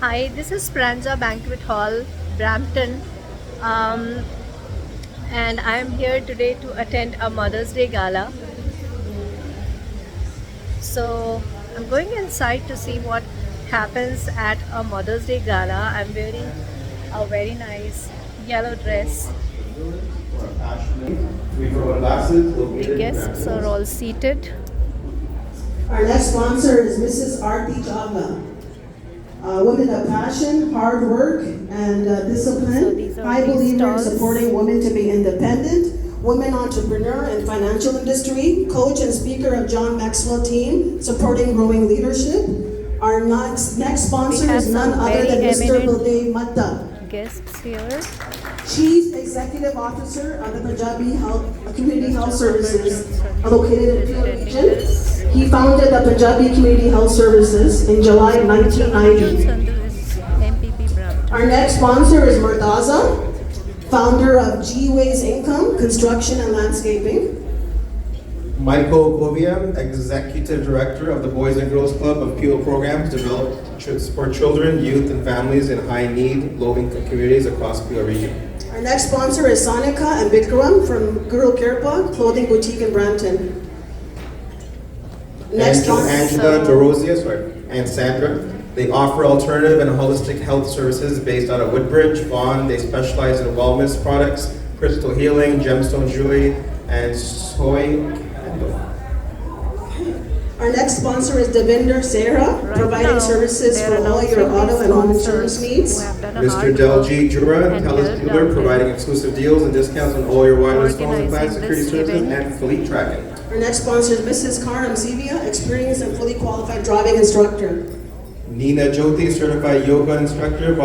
Hi, this is Pranza Banquet Hall, Brampton, um, and I am here today to attend a Mother's Day Gala. So I'm going inside to see what happens at a Mother's Day Gala. I'm wearing a very nice yellow dress. The guests are all seated. Our next sponsor is Mrs. Aarti Chavla. Women of passion, hard work, and discipline. High believer in supporting women to be independent, women entrepreneur and financial industry, coach and speaker of John Maxwell team, supporting growing leadership. Our next sponsor is none other than Mr. Baldev Matta. Guests here. Chief Executive Officer of the Punjabi Community Health Services, located in Peel Region. He founded the Punjabi Community Health Services in July 1990. Our next sponsor is Murtaza, founder of G-Ways Income, Construction and Landscaping. Michael Govia, Executive Director of the Boys and Girls Club of Peel Programs, developed for children, youth, and families in high-need, low-income communities across Peel region. Our next sponsor is Sonika and Bikram from Guru Kirpa Clothing Boutique in Brampton. Next sponsor, Angela, Dorosia, and Sandra. They offer alternative and holistic health services based out of Woodbridge, Vaughan. They specialize in wellness products, crystal healing, gemstone jewelry, and soy. Our next sponsor is Devinder Sehra, providing services for all your auto and home insurance needs. Mr. Deljeet Jura, TELUS dealer, providing exclusive deals and discounts on all your wireless phones and plans, security services, and fleet tracking. Our next sponsor is Mrs. Karam Zivia, experienced and fully qualified driving instructor. Nina Jyoti, certified yoga instructor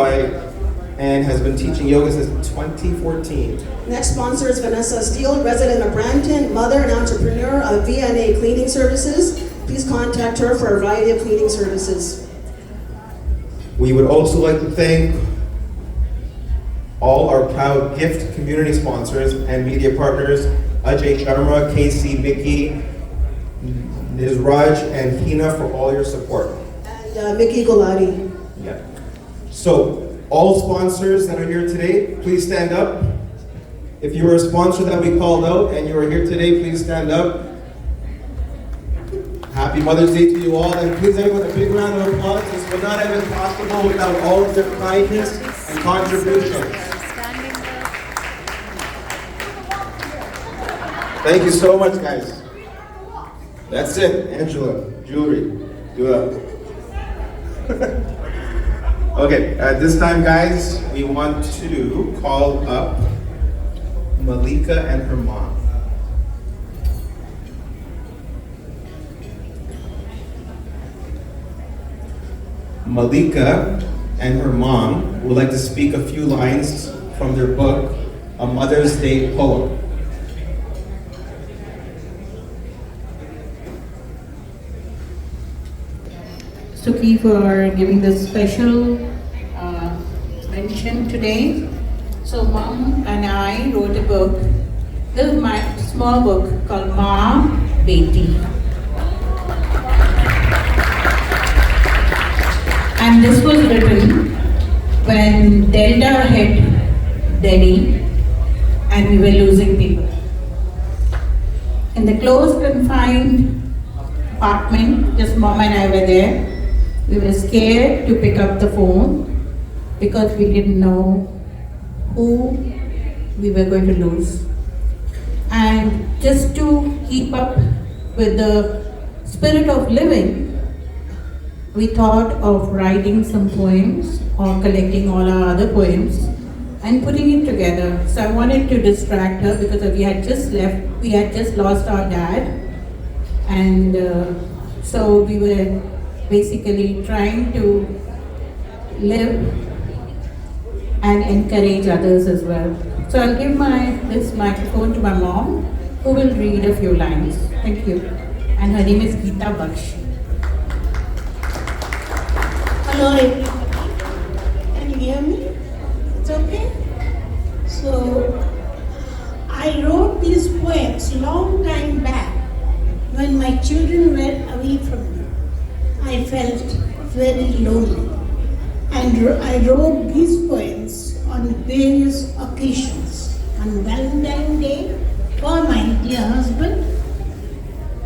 and has been teaching yoga since 2014. Next sponsor is Vanessa Steele, resident of Brampton, mother and entrepreneur of VNA Cleaning Services. Please contact her for a variety of cleaning services. We would also like to thank all our proud gift community sponsors and media partners, Ajay Sharma, Casey, Mickey, Nizraj, and Hina for all your support. And Mickey Golati. Yeah. So, all sponsors that are here today, please stand up. If you were a sponsor that we called out and you are here today, please stand up. Happy Mother's Day to you all, and please everyone a big round of applause. This would not have been possible without all of their kindness and contributions. Thank you so much, guys. That's it, Angela, jewelry, do up. Okay, at this time, guys, we want to call up Malika and her mom. Malika and her mom would like to speak a few lines from their book, A Mother's Day Poem. Sukhi for giving this special mention today. So Mom and I wrote a book. This is my small book called Ma Beti. And this was written when Delta hit Delhi and we were losing people. In the closed confined apartment, just Mom and I were there. We were scared to pick up the phone because we didn't know who we were going to lose. And just to keep up with the spirit of living, we thought of writing some poems or collecting all our other poems and putting it together. So I wanted to distract her because we had just lost our dad. And so we were basically trying to live and encourage others as well. So I'll give this microphone to my mom, who will read a few lines. Thank you. And her name is Geeta Baksh. Hello everybody. Can you hear me? It's okay? So, I wrote these poems long time back when my children were away from me. I felt very lonely. And I wrote these poems on various occasions. On Valentine's Day, for my dear husband,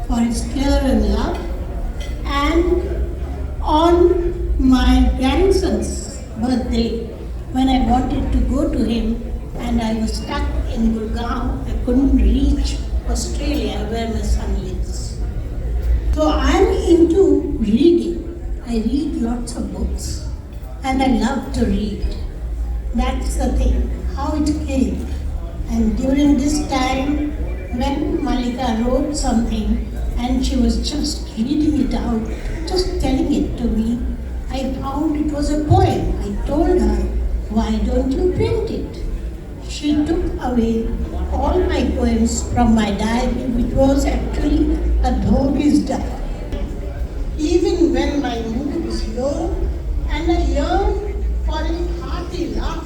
for his care and love, and on my grandson's birthday, when I wanted to go to him and I was stuck in Gurgaon, I couldn't reach Australia where my son lives. So I'm into reading. I read lots of books and I love to read. That's the thing, how it came. And during this time, when Malika wrote something and she was just reading it out, just telling it to me, I found it was a poem. I told her, why don't you print it? She took away all my poems from my diary, which was actually a Dhobi's diary. Even when my mood is low and I yearn for a hearty laugh,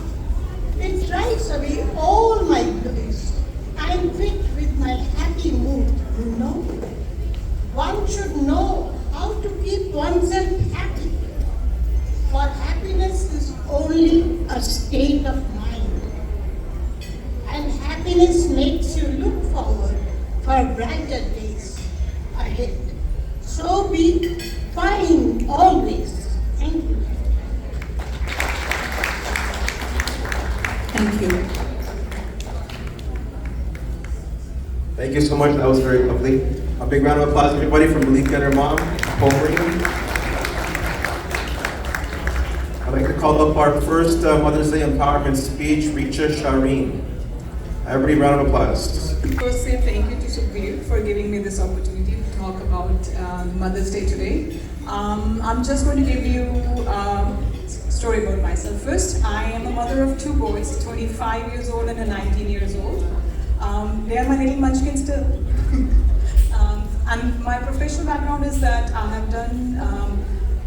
it drives away all my blues. I'm fit with my happy mood, you know. One should know how to keep oneself happy, for happiness is only a state of mind. And happiness makes you look forward for brighter days ahead. So be fine always. Thank you. Thank you. Thank you so much. That was very lovely. A big round of applause, everybody, for Malika and her mom, Pomri. I'd like to call up our first Mother's Day Empowerment speech, Richa Shireen. Everybody, round of applause. First, say thank you to Sukhbir for giving me this opportunity to talk about Mother's Day today. I'm just going to give you a story about myself. First, I am a mother of two boys, 25 years old and a 19 years old. They are my little munchkins still. And my professional background is that I have done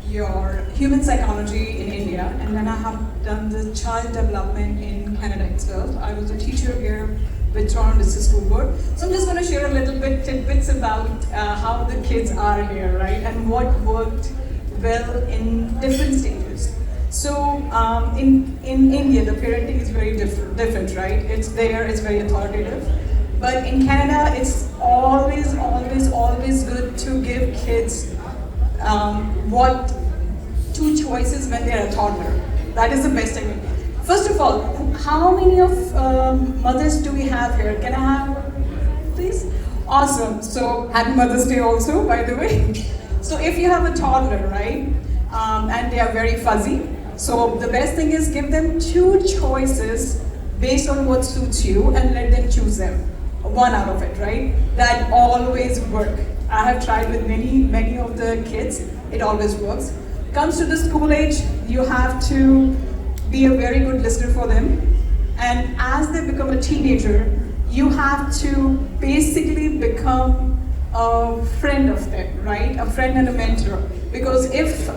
your human psychology in India, and then I have done the child development in Canada itself. I was a teacher here with Toronto District School Board. So I'm just going to share a little bit tidbits about how the kids are here, right, and what worked well in different stages. So in India, the parenting is very different, right? It's very authoritative. But in Canada, it's always good to give kids two choices when they're a toddler. That is the best thing. First of all, how many of mothers do we have here? Can I have, please? Awesome. So happy Mother's Day also, by the way. So if you have a toddler, right, and they are very fuzzy, so the best thing is give them two choices based on what suits you and let them choose them. One out of it, right? That always work. I have tried with many of the kids. It always works. Comes to the school age, you have to be a very good listener for them. And as they become a teenager, you have to basically become a friend of them, right? A friend and a mentor. Because if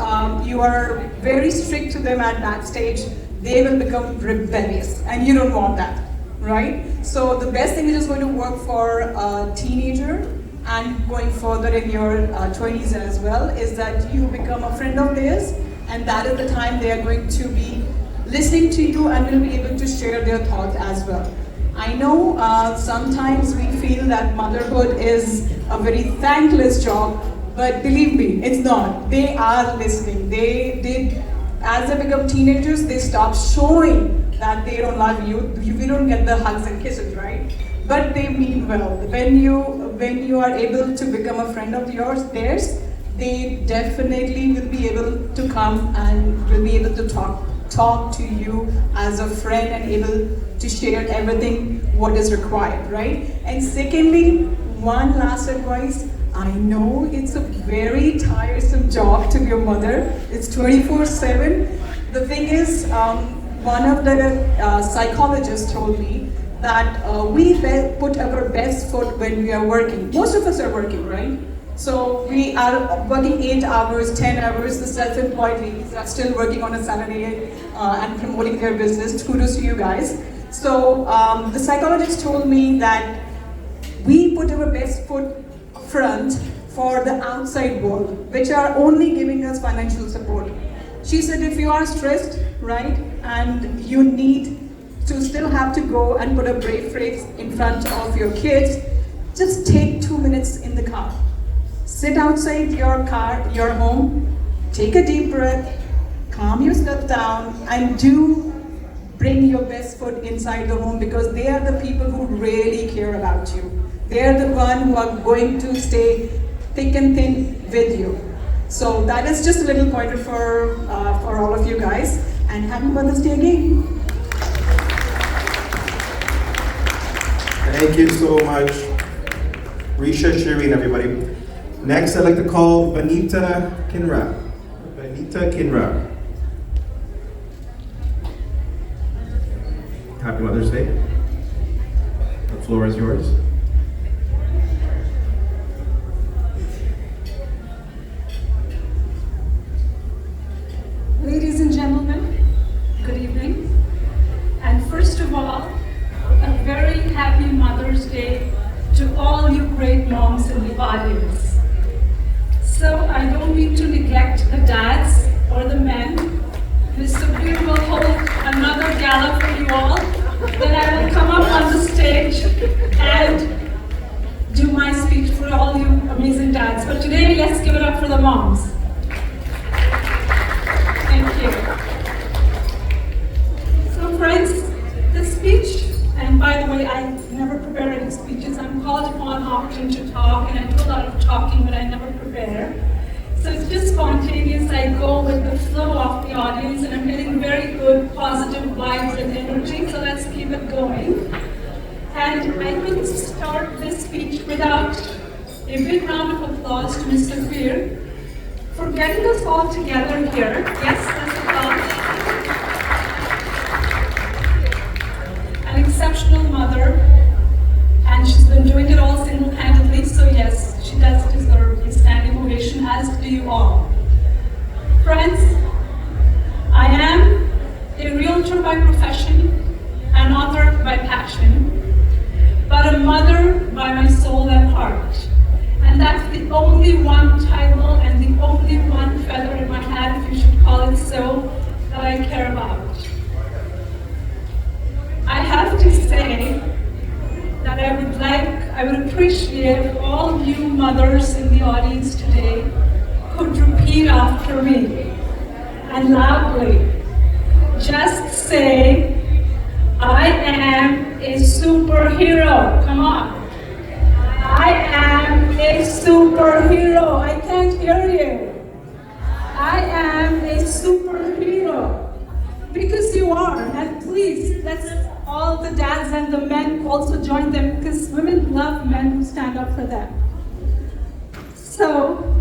you are very strict to them at that stage, they will become rebellious, and you don't want that, right? So the best thing which is going to work for a teenager and going further in your 20s as well is that you become a friend of theirs, and that is the time they are going to be listening to you and will be able to share their thoughts as well. I know sometimes we feel that motherhood is a very thankless job, but believe me, it's not. They are listening. They as they become teenagers, they stop showing that they don't love you. We don't get the hugs and kisses, right? But they mean well. When you are able to become a friend of theirs, they definitely will be able to come and will be able to talk to you as a friend and able to share everything what is required, right? And secondly, one last advice. I know it's a very tiresome job to be a mother. It's 24/7. The thing is, one of the psychologists told me that we put our best foot when we are working. Most of us are working, right? So we are working 8 hours, 10 hours. The self-employed ladies are still working on a Saturday and promoting their business. Kudos to you guys. So the psychologist told me that we put our best foot front for the outside world, which are only giving us financial support. She said if you are stressed, right, and you need to still have to go and put a brave face in front of your kids, just take 2 minutes in the car. Sit outside your car, your home, take a deep breath, calm yourself down, and do bring your best foot inside the home, because they are the people who really care about you. They are the one who are going to stay thick and thin with you. So that is just a little pointer for all of you guys, and happy Mother's Day again. Thank you so much, Risha, Shireen, everybody. Next, I'd like to call Vanita Kinra. Vanita Kinra. Happy Mother's Day. The floor is yours. Ladies and gentlemen, good evening. And first of all, a very happy Mother's Day to all you great moms in the audience. So I don't mean to neglect the dads or the men. Ms. Sukhbir will hold another gala for you all. Then I will come up on the stage and do my speech for all you amazing dads. But today, let's give it up for the moms. Thank you. So friends, this speech, and by the way, I never prepare any speeches. I'm called upon often to talk, and I do a lot of talking, but I never prepare. So it's just spontaneous. I go with the flow of the audience, and I'm getting very good positive vibes and energy, so let's keep it going. And I couldn't start this speech without a big round of applause to Ms. Sukhbir for getting us all together here. Yes, that's applause. An exceptional mother, and she's been doing it all single-handedly, so yes, she does deserve a standing ovation, as do you all. Friends, I am a realtor by profession, an author by passion, but a mother by my soul and heart. And that's the only one title and the only one feather in my hat, if you should call it so, that I care about. I have to say that I would appreciate if all you mothers in the audience today could repeat after me and loudly just say, I am a superhero. Come on. I am a superhero. I can't hear you. I am a superhero. Because you are. And please, let's all the dads and the men also join them, because women love men who stand up for them. So,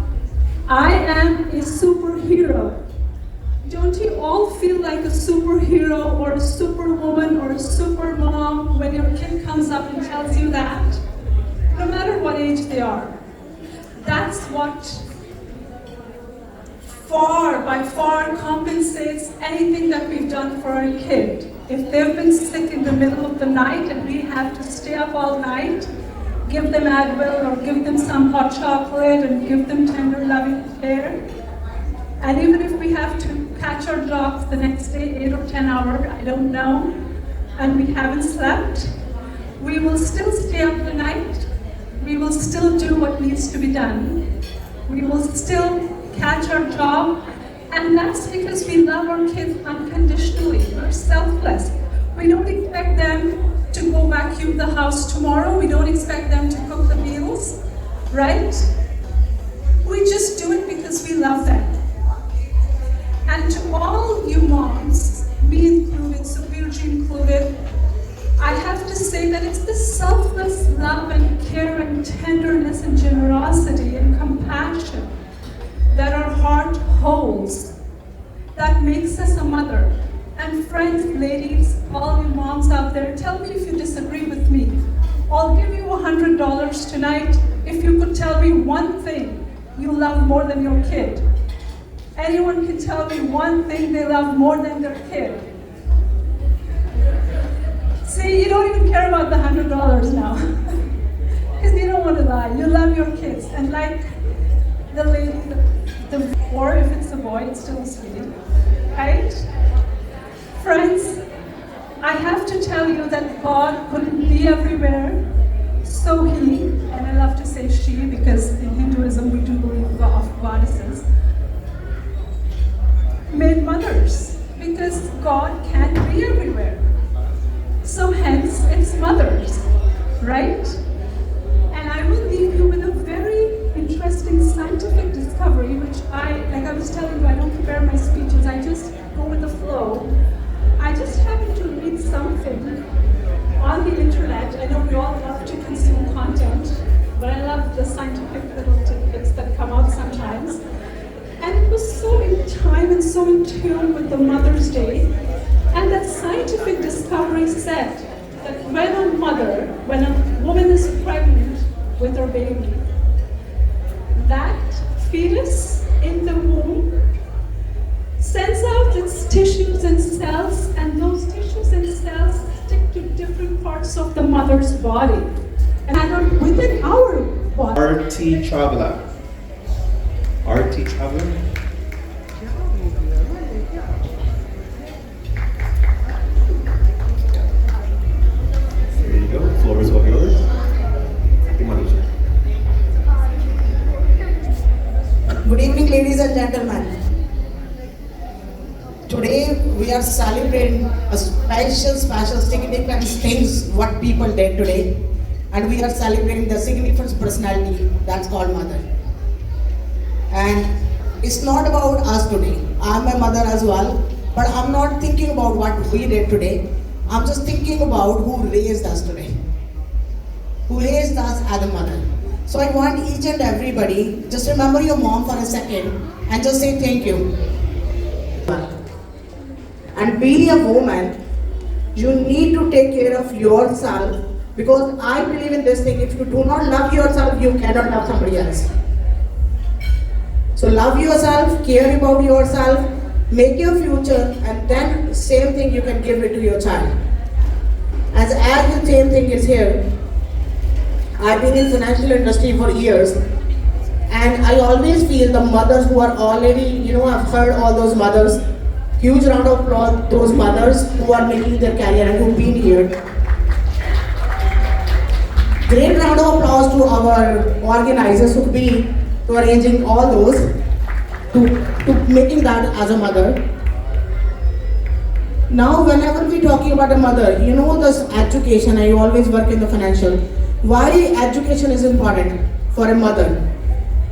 I am a superhero. Don't you all feel like a superhero or a superwoman or a supermom when your kid comes up and tells you that? No matter what age they are. That's what by far compensates anything that we've done for our kid. If they've been sick in the middle of the night and we have to stay up all night, give them Advil or give them some hot chocolate and give them tender loving care. And even if we have to catch our dogs the next day, 8 or 10 hours, I don't know, and we haven't slept, we will still stay up the night. We will still do what needs to be done. We will still catch our job, and that's because we love our kids unconditionally. We're selfless. We don't expect them to go vacuum the house tomorrow. We don't expect them to cook the meals, right? We just do it because we love them. And to all you moms, me included, Sukhbir included, I have to say that it's this selfless love and care and tenderness and generosity and compassion that our heart holds that makes us a mother. And friends, ladies, all you moms out there, tell me if you disagree with me. I'll give you $100 tonight if you could tell me one thing you love more than your kid. Anyone can tell me one thing they love more than their kid. See, you don't even care about the $100 now. Because you don't want to lie. You love your kids. And like the lady, or if it's a boy, it's still a sweetie. to tell you that God couldn't be everywhere, so He, and I love to say she because in Hinduism we do believe of goddesses, made mothers because God can't be everywhere. So hence it's mothers, right? And I will leave you with a very interesting scientific discovery, which like I was telling you, I don't prepare my speeches, I just go with the flow. I just happened to read something on the internet. I know we all love to consume content, but I love the scientific little tidbits that come out sometimes. And it was so in time and so in tune with the Mother's Day. And that scientific discovery said that when a woman is pregnant with her baby, that fetus in the womb sends out its tissues and cells, and those tissues and cells stick to different parts of the mother's body. And within our body. R.T. Chawla. R.T. Chawla? There you go. The floor is all yours. Good evening, ladies and gentlemen. Today we are celebrating a special significant things what people did today, and we are celebrating the significant personality that's called mother. And it's not about us today. I'm a mother as well, but I'm not thinking about what we did today. I'm just thinking about who raised us today, who raised us as a mother. So I want each and everybody, just remember your mom for a second and just say thank you. And be a woman, you need to take care of yourself, because I believe in this thing, if you do not love yourself, you cannot love somebody else. So love yourself, care about yourself, make your future, and then same thing you can give it to your child. As the same thing is here, I've been in financial industry for years, and I always feel the mothers who are already, I've heard all those mothers. Huge round of applause, those mothers who are making their career and who've been here. Great round of applause to our organizers, Sukhbir, to arranging all those, to making that as a mother. Now, whenever we're talking about a mother, this education, I always work in the financial. Why education is important for a mother?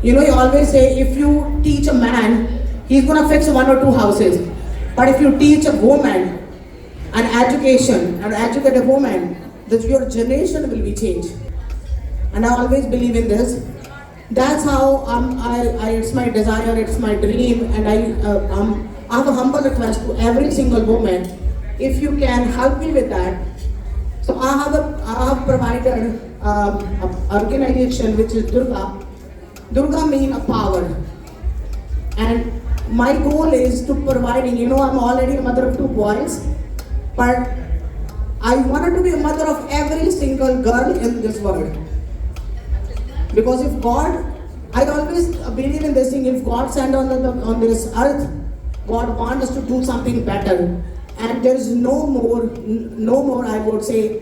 You always say if you teach a man, he's gonna fix 1 or 2 houses. But if you teach a woman an education and educate a woman, that your generation will be changed. And I always believe in this. That's how it's my desire, it's my dream, and I have a humble request to every single woman, if you can help me with that. So I have provided an organization which is Durga. Durga means a power. And my goal is to providing, I'm already a mother of 2 boys, but I wanted to be a mother of every single girl in this world. Because if God, I always believe in this thing, if God sent on this earth, God wants us to do something better. And there is no more, I would say,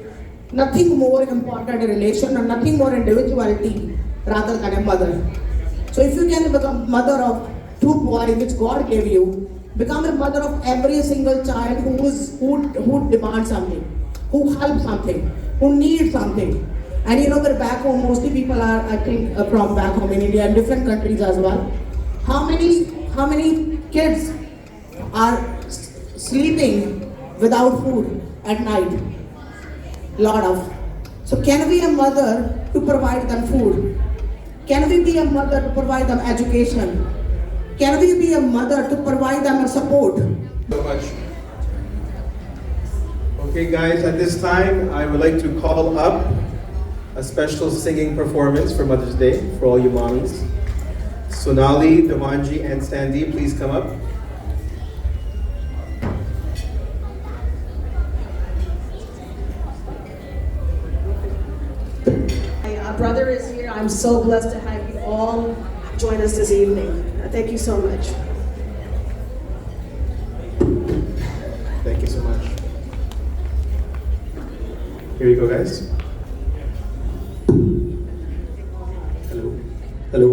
nothing more important in relation or nothing more individuality rather than a mother. So if you can become mother of 2 boys which God gave you, become a mother of every single child who demands something, who helps something, who needs something. And we're back home, mostly people are, I think, from back home in India and different countries as well. How many kids are sleeping without food at night? Lot of. So can we be a mother to provide them food? Can we be a mother to provide them education? Can we be a mother to provide them a support? So much. Okay guys, at this time, I would like to call up a special singing performance for Mother's Day for all you mommies. Sonali, Devanji, and Sandy, please come up. My brother is here. I'm so blessed to have you all join us this evening. Thank you so much. Thank you so much. Here you go, guys. Hello. Hello.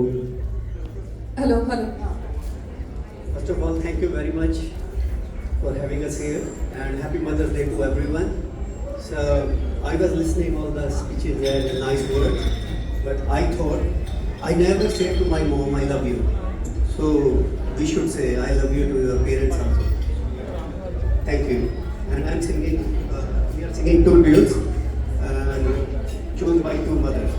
Hello, hello. First of all, thank you very much for having us here, and happy Mother's Day to everyone. So I was listening all the speeches there, the nice words, but I thought I never said to my mom, I love you. So we should say, I love you to your parents also. Thank you. And I'm singing, we are singing two duets, chosen by two mothers.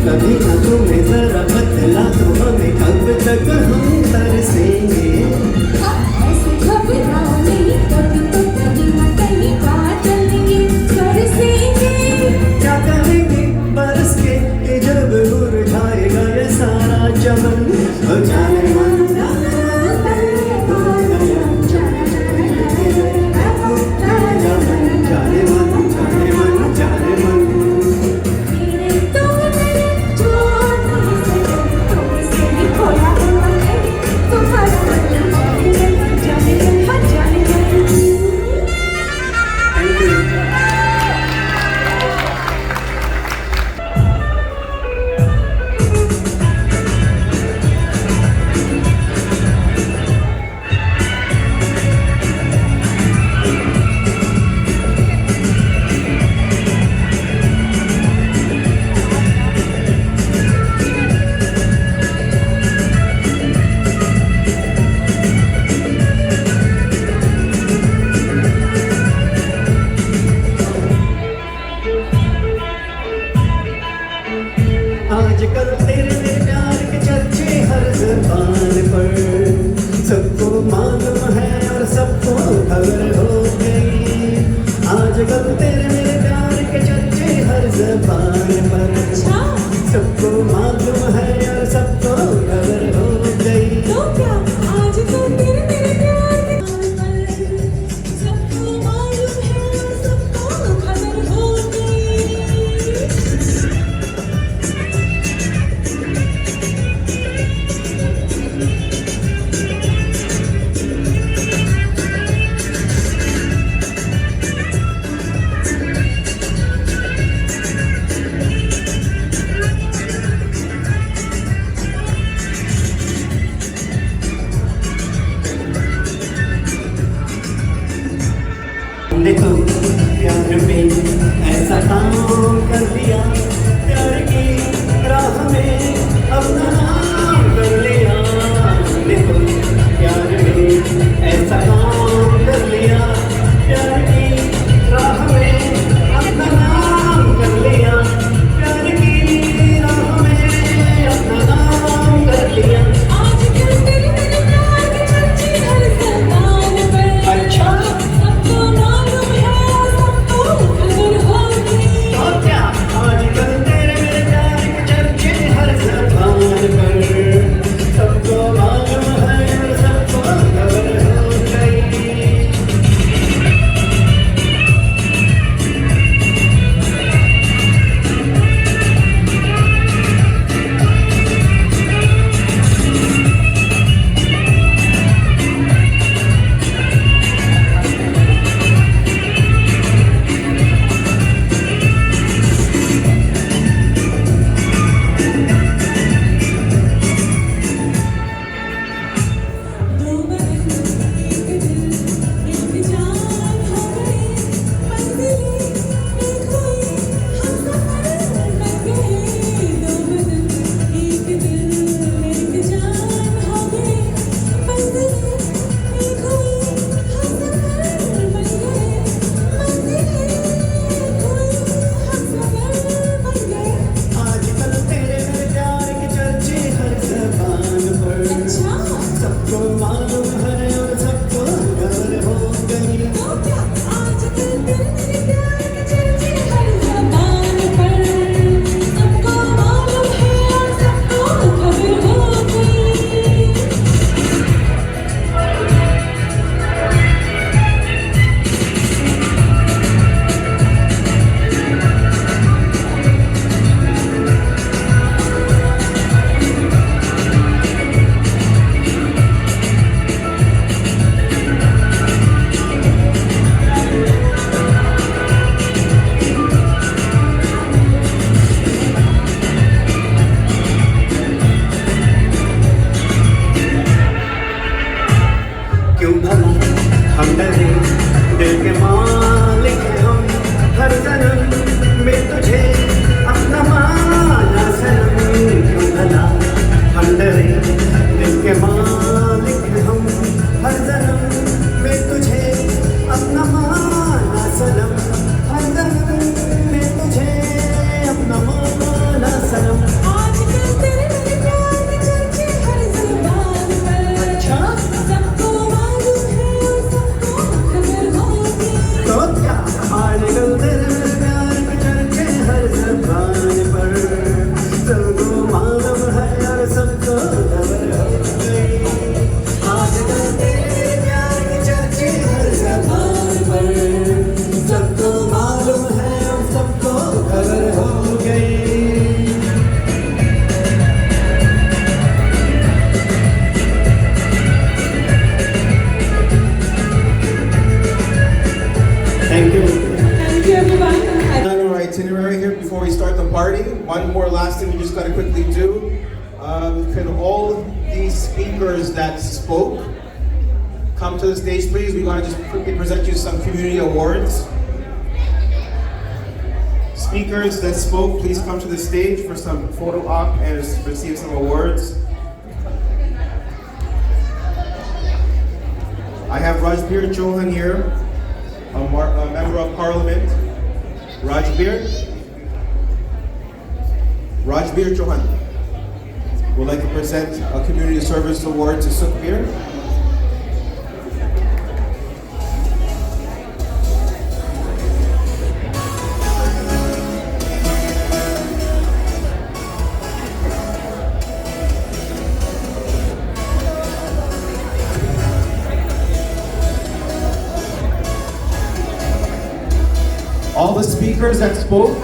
कभी ना तुम्हें जरा बतला तो हमें कब तक हम आजकल तेरे मेरे प्यार के चर्चे हर ज़बान पर, सबको मालूम है और सबको खबर हो गई। आजकल तेरे मेरे प्यार के चर्चे हर ज़बान पर, सबको मालूम है और सबको खबर हो गई। तो क्या आजकल तेरे मेरे प्यार के सबको मालूम है और सबको खबर हो गई। देखो प्यार में ऐसा काम कर दिया, प्यार की राह में अपना नाम कर लिया। देखो प्यार में ऐसा काम कर लिया, प्यार की राह में अपना नाम कर लिया। प्यार की राह में अपना नाम कर लिया। आजकल तेरे मेरे प्यार के चर्चे हर ज़बान पर, अच्छा सबको मालूम है और सबको खबर हो गई। तो क्या आजकल तेरे मेरे प्यार के चर्चे हर ज़बान पर, सबको मालूम है और सबको खबर हो गई। दो बदन एक दिल एक जान हो गए, मंजिलें एक हुई हम सफर बन गए। दो बदन एक दिल एक जान हो गए, मंजिलें एक हुई हम सफर बन गए। मंजिलें एक हुई हम सफर बन गए। आजकल तेरे मेरे प्यार के चर्चे हर ज़बान पर, अच्छा सबको मालूम है और सबको खबर हो गई। तो क्या आजकल तेरे मेरे प्यार के चर्चे हर ज़बान पर, सबको मालूम है और सबको खबर हो गई। क्यों भला हम डरे, दिल के मालिक हैं हम, हर जन्म में तुझे अपना माना सनम। क्यों भला हम डरे, दिल के मालिक हैं हम, हर जन्म में तुझे अपना माना सनम। हर जन्म में तुझे अपना माना सनम। आजकल तेरे मेरे प्यार के चर्चे हर ज़बान पर, अच्छा सबको मालूम है और सबको खबर हो गई। तो क्या आजकल तेरे मेरे प्यार के चर्चे हर ज़बान पर, सबको मालूम है और सबको खबर हो गई। आजकल तेरे मेरे प्यार के चर्चे हर ज़बान पर, सबको मालूम है और सबको खबर हो गई। Thank you. Thank you, everyone. On our itinerary here before we start the party. One more last thing we just gotta quickly do. Can all these speakers that spoke come to the stage, please? We want to just quickly present you some community awards. Speakers that spoke, please come to the stage for some photo op and receive some awards. I have Rajbir Chauhan here, a member of parliament. Rajbir. Rajbir Chauhan would like to present a community service award to Sukhbir. All the speakers that spoke,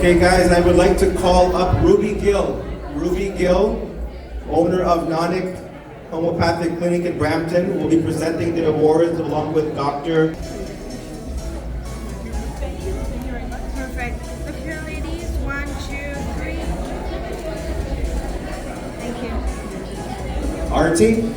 okay guys, I would like to call up Ruby Gill. Ruby Gill, owner of Nanak Homeopathic Clinic in Brampton, will be presenting the awards along with Dr. Thank you very much. Perfect. Look here, ladies. 1, 2, 3. Thank you. Artie.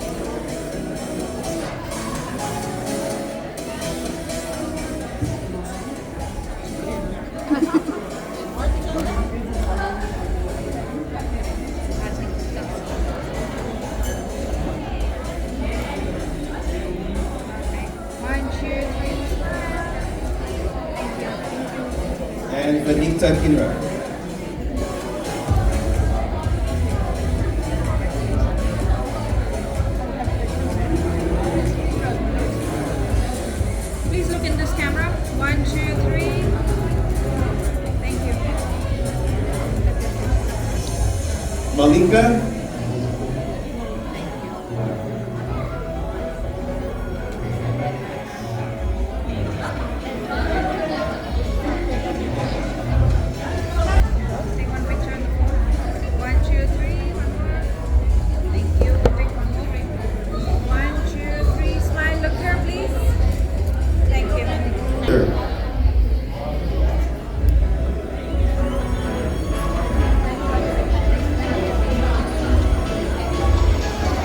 And Vanita Kinra. Please look in this camera. 1, 2, 3. Thank you. Malika